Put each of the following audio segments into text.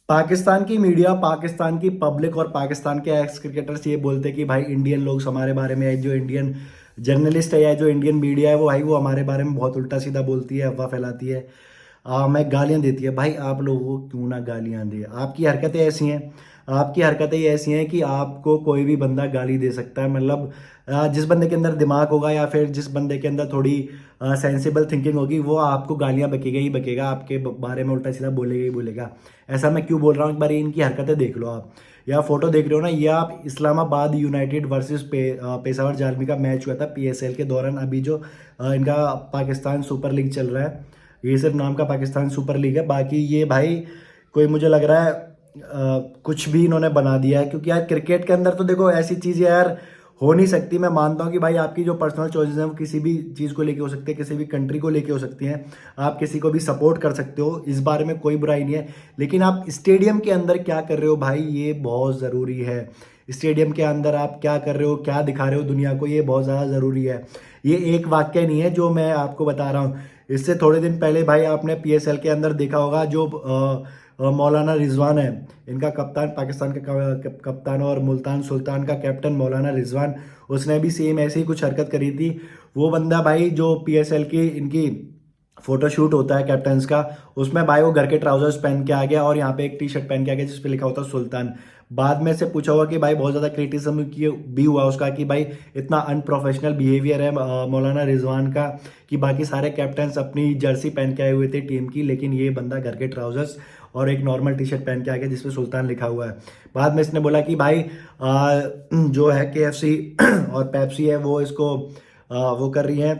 पाकिस्तान की मीडिया, पाकिस्तान की पब्लिक और पाकिस्तान के एक्स क्रिकेटर्स ये बोलते हैं कि भाई इंडियन लोग हमारे बारे में, जो इंडियन जर्नलिस्ट है या जो इंडियन मीडिया है वो भाई वो हमारे बारे में बहुत उल्टा सीधा बोलती है, अफवाह फैलाती है, मैं गालियां देती है। भाई आप लोगों को क्यों ना गालियां दे, आपकी हरकतें ऐसी हैं, आपकी हरकतें ही ऐसी हैं कि आपको कोई भी बंदा गाली दे सकता है। मतलब जिस बंदे के अंदर दिमाग होगा या फिर जिस बंदे के अंदर थोड़ी सेंसिबल थिंकिंग होगी वो आपको गालियां बकेगा ही बकेगा, आपके बारे में उल्टा सीधा बोलेगा ही बोलेगा। ऐसा मैं क्यों बोल रहा हूँ, एक बार इनकी हरकतें देख लो आप, या फोटो देख रहे हो ना, ये आप इस्लामाबाद यूनाइटेड वर्सेस पेशावर जालमी का मैच हुआ था पीएसएल के दौरान। अभी जो इनका पाकिस्तान सुपर लीग चल रहा है, ये सिर्फ नाम का पाकिस्तान सुपर लीग है, बाकी ये भाई कोई मुझे लग रहा है कुछ भी इन्होंने बना दिया है। क्योंकि यार क्रिकेट के अंदर तो देखो ऐसी चीज़ें यार हो नहीं सकती। मैं मानता हूँ कि भाई आपकी जो पर्सनल चॉइसेस हैं वो किसी भी चीज़ को लेके हो सकती है, किसी भी कंट्री को लेके हो सकती हैं, आप किसी को भी सपोर्ट कर सकते हो, इस बारे में कोई बुराई नहीं है। लेकिन आप स्टेडियम के अंदर क्या कर रहे हो भाई, ये बहुत ज़रूरी है। स्टेडियम के अंदर आप क्या कर रहे हो, क्या दिखा रहे हो दुनिया को, ये बहुत ज़्यादा ज़रूरी है। ये एक वाक्य नहीं है जो मैं आपको बता रहा हूँ। इससे थोड़े दिन पहले भाई आपने पीएसएल के अंदर देखा होगा, जो मौलाना रिजवान है, इनका कप्तान, पाकिस्तान का कप्तान और मुल्तान सुल्तान का कैप्टन मौलाना रिजवान, उसने भी सेम ऐसी ही कुछ हरकत करी थी। वो बंदा भाई जो पीएसएल की इनकी फोटोशूट होता है कैप्टन्स का, उसमें भाई वो घर के ट्राउजर्स पहन के आ गया और यहाँ पे एक टी शर्ट पहन के आ गया जिस पे लिखा होता है सुल्तान। बाद में से पूछा हुआ कि भाई बहुत ज़्यादा क्रिटिसिज्म भी हुआ उसका कि भाई इतना अनप्रोफेशनल बिहेवियर है मौलाना रिजवान का, कि बाकी सारे कैप्टन्स अपनी जर्सी पहन के आए हुए थे टीम की, लेकिन ये बंदा घर के ट्राउजर्स और एक नॉर्मल टी शर्ट पहन के आ गया जिसपे सुल्तान लिखा हुआ है। बाद में इसने बोला कि भाई जो है केएफसी और पेप्सी है वो इसको वो कर रही है,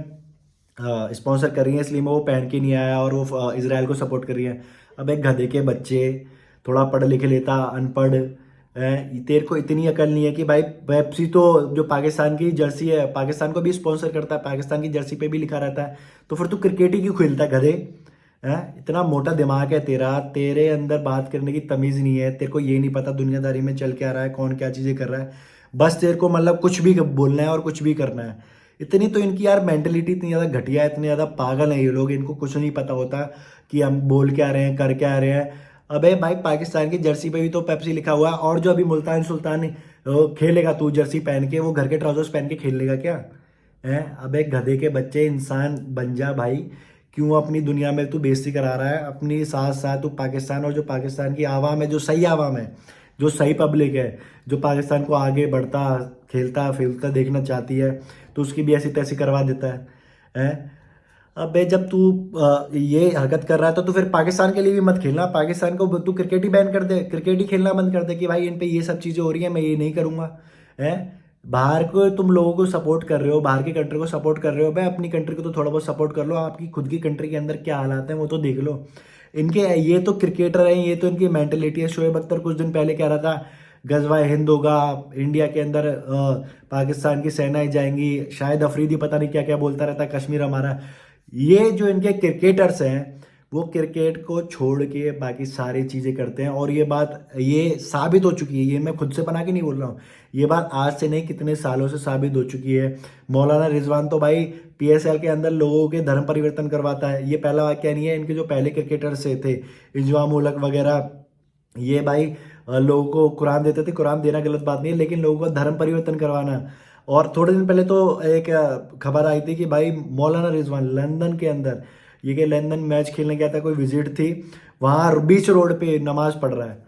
स्पॉन्सर कर रही है, इसलिए मैं वो पहन के नहीं आया और वो इसराइल को सपोर्ट कर रही है। अब एक गधे के बच्चे, थोड़ा पढ़ लिख लेता, अनपढ़ तेरे को इतनी अकल नहीं है कि भाई पेप्सी तो जो पाकिस्तान की जर्सी है, पाकिस्तान को भी स्पॉन्सर करता है, पाकिस्तान की जर्सी पे भी लिखा रहता है, तो फिर तू क्रिकेट ही क्यों खेलता है गधे? इतना मोटा दिमाग है तेरा, तेरे अंदर बात करने की तमीज़ नहीं है, तेरे को ये नहीं पता दुनियादारी में चल क्या रहा है, कौन क्या चीज़ें कर रहा है, बस तेरे को मतलब कुछ भी बोलना है और कुछ भी करना है। इतनी तो इनकी यार मेंटेलिटी इतनी ज़्यादा घटिया है, इतने ज़्यादा पागल हैं ये लोग, इनको कुछ नहीं पता होता कि हम बोल क्या रहे हैं, कर क्या रहे हैं। अबे भाई पाकिस्तान की जर्सी पे भी तो पेप्सी लिखा हुआ है, और जो अभी मुल्तान सुल्तान खेलेगा तू जर्सी पहन के, वो घर के ट्राउजर्स पहन के खेल लेगा क्या? है अबे गधे के बच्चे, इंसान बन जा भाई। क्यों अपनी दुनिया में तू बेइज्जती करा रहा है अपनी? साथ साथ तू पाकिस्तान और जो पाकिस्तान की आवाम है, जो सही आवाम है, जो सही पब्लिक है, जो पाकिस्तान को आगे बढ़ता, खेलता फिरता देखना चाहती है, तो उसकी भी ऐसी तैसी करवा देता है? अबे जब तू ये हरकत कर रहा है तो तू फिर पाकिस्तान के लिए भी मत खेलना, पाकिस्तान को तू क्रिकेट ही बैन कर दे, क्रिकेट ही खेलना बंद कर दे कि भाई इन पे ये सब चीज़ें हो रही हैं, मैं ये नहीं करूँगा। है बाहर को तुम लोगों को सपोर्ट कर रहे हो, बाहर की कंट्री को सपोर्ट कर रहे हो, भाई अपनी कंट्री को तो थोड़ा बहुत सपोर्ट कर लो, आपकी खुद की कंट्री के अंदर क्या हालात हैं वो तो देख लो। इनके ये तो क्रिकेटर हैं, ये तो इनकी मेंटेलिटी है। शोएब अख्तर कुछ दिन पहले कह रहा था गजवा हिंद होगा, इंडिया के अंदर पाकिस्तान की सेनाएं जाएंगी, शायद अफरीदी पता नहीं क्या क्या बोलता रहता है, कश्मीर हमारा। ये जो इनके क्रिकेटर्स हैं वो क्रिकेट को छोड़ के बाकी सारी चीज़ें करते हैं, और ये बात ये साबित हो चुकी है, ये मैं खुद से बना के नहीं बोल रहा हूँ, ये बात आज से नहीं कितने सालों से साबित हो चुकी है। मौलाना रिजवान तो भाई पीएसएल के अंदर लोगों के धर्म परिवर्तन करवाता है, ये पहला वाक्य नहीं है। इनके जो पहले क्रिकेटर्स से थे, इंजमाम उलक वगैरह, ये भाई लोगों को कुरान देते थे, कुरान देना गलत बात नहीं है, लेकिन लोगों का धर्म परिवर्तन करवाना। और थोड़े दिन पहले तो एक खबर आई थी कि भाई मौलाना रिजवान लंदन के अंदर, ये कि लंदन मैच खेलने गया था, कोई विजिट थी, वहाँ बीच रोड पे नमाज पढ़ रहा है।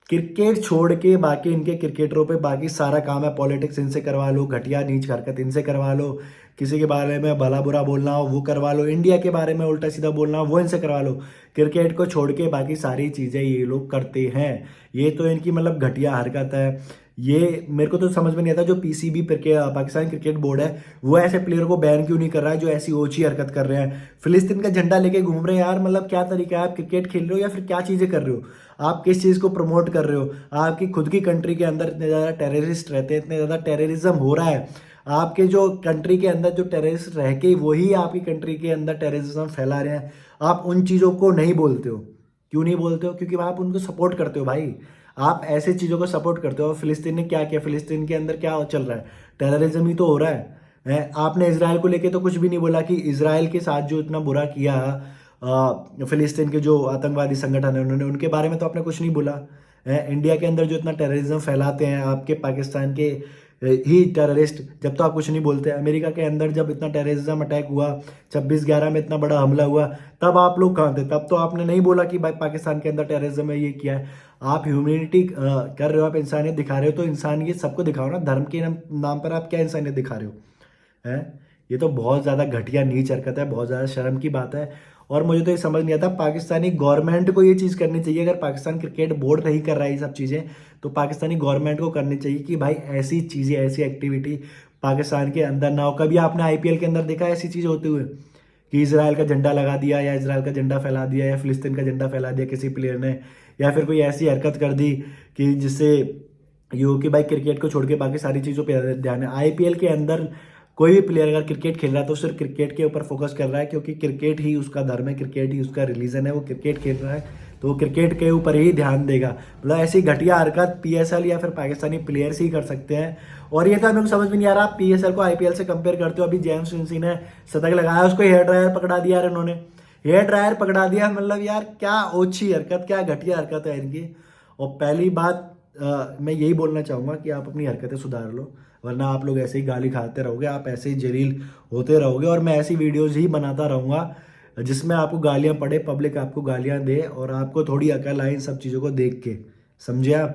क्रिकेट छोड़ के बाकी इनके क्रिकेटरों पे बाकी सारा काम है, पॉलिटिक्स इनसे करवा लो, घटिया नीच हरकत इनसे करवा लो, किसी के बारे में भला बुरा बोलना हो वो करवा लो, इंडिया के बारे में उल्टा सीधा बोलना हो वो इनसे करवा लो। क्रिकेट को छोड़ के बाकी सारी चीज़ें ये लोग करते हैं। ये तो इनकी मतलब घटिया हरकत है। ये मेरे को तो समझ में नहीं आता, जो पीसीबी पाकिस्तान क्रिकेट बोर्ड है वो ऐसे प्लेयर को बैन क्यों नहीं कर रहा है जो ऐसी ओछी हरकत कर रहे हैं, फिलिस्तीन का झंडा लेके घूम रहे हैं यार। मतलब क्या तरीका है, आप क्रिकेट खेल रहे हो या फिर क्या चीज़ें कर रहे हो? आप किस चीज़ को प्रमोट कर रहे हो? आपकी खुद की कंट्री के अंदर इतने ज़्यादा टेररिस्ट रहते हैं, इतने ज़्यादा टेररिज्म हो रहा है, आपके जो कंट्री के अंदर जो टेररिस्ट रह के वही आपकी कंट्री के अंदर टेररिज्म फैला रहे हैं, आप उन चीज़ों को नहीं बोलते हो। क्यों नहीं बोलते हो? क्योंकि आप उनको सपोर्ट करते हो भाई, आप ऐसे चीज़ों को सपोर्ट करते हो। फिलिस्तीन ने क्या किया, फिलिस्तीन के अंदर क्या चल रहा है, टेररिज्म ही तो हो रहा है। आपने इसराइल को लेके तो कुछ भी नहीं बोला कि इसराइल के साथ जो इतना बुरा किया फिलिस्तीन के जो आतंकवादी संगठन है उन्होंने, उनके बारे में तो आपने कुछ नहीं बोला है। इंडिया के अंदर जो इतना टेररिज्म फैलाते हैं आपके पाकिस्तान के ही टेररिस्ट, जब तो आप कुछ नहीं बोलते। अमेरिका के अंदर जब इतना टेररिज्म अटैक हुआ 26/11 में, इतना बड़ा हमला हुआ, तब आप लोग कहाँ थे? तब तो आपने नहीं बोला कि भाई पाकिस्तान के अंदर टेररिज्म है, ये किया है। आप ह्यूमैनिटी कर रहे हो, आप इंसानियत दिखा रहे हो, तो इंसानियत सबको दिखाओ ना। धर्म के नाम पर आप क्या इंसानियत दिखा रहे हो? है, ये तो बहुत ज़्यादा घटिया नीच हरकत है, बहुत ज़्यादा शर्म की बात है। और मुझे तो ये समझ नहीं आता, पाकिस्तानी गवर्नमेंट को ये चीज़ करनी चाहिए। अगर पाकिस्तान क्रिकेट बोर्ड नहीं कर रहा है ये सब चीज़ें, तो पाकिस्तानी गवर्नमेंट को करनी चाहिए कि भाई ऐसी चीज़ें, ऐसी एक्टिविटी पाकिस्तान के अंदर ना हो। कभी आपने आईपीएल के अंदर देखा ऐसी चीज़ होते हुए कि इसराइल का झंडा लगा दिया, या इसराइल का झंडा फैला दिया, या फिलिस्तीन का झंडा फैला दिया किसी प्लेयर ने, या फिर कोई ऐसी हरकत कर दी कि जिससे ये हो कि भाई क्रिकेट को छोड़ के बाकी सारी चीज़ों पर ध्यान है। आईपीएल के अंदर कोई भी प्लेयर अगर क्रिकेट खेल रहा है तो सिर्फ क्रिकेट के ऊपर फोकस कर रहा है, क्योंकि क्रिकेट ही उसका धर्म है, क्रिकेट ही उसका रिलीजन है। वो क्रिकेट खेल रहा है तो वो क्रिकेट के ऊपर ही ध्यान देगा। मतलब ऐसी घटिया हरकत पीएसएल या फिर पाकिस्तानी प्लेयर्स ही कर सकते हैं। और ये तो मेरे को समझ में नहीं आ रहा, आप पीएसएल को आईपीएल से कंपेयर करते हो। अभी जेम्स विंसी ने शतक लगाया, उसको हेयर ड्रायर पकड़ा दिया यार इन्होंने, हेयर ड्रायर पकड़ा दिया। मतलब यार क्या ओछी हरकत, क्या घटिया हरकत है इनकी। और पहली बात मैं यही बोलना चाहूँगा कि आप अपनी हरकतें सुधार लो, वरना आप लोग ऐसे ही गाली खाते रहोगे, आप ऐसे ही जलील होते रहोगे। और मैं ऐसी वीडियोज़ ही बनाता रहूँगा जिसमें आपको गालियाँ पड़े, पब्लिक आपको गालियाँ दे और आपको थोड़ी अकल आए इन सब चीज़ों को देख के। समझे आप?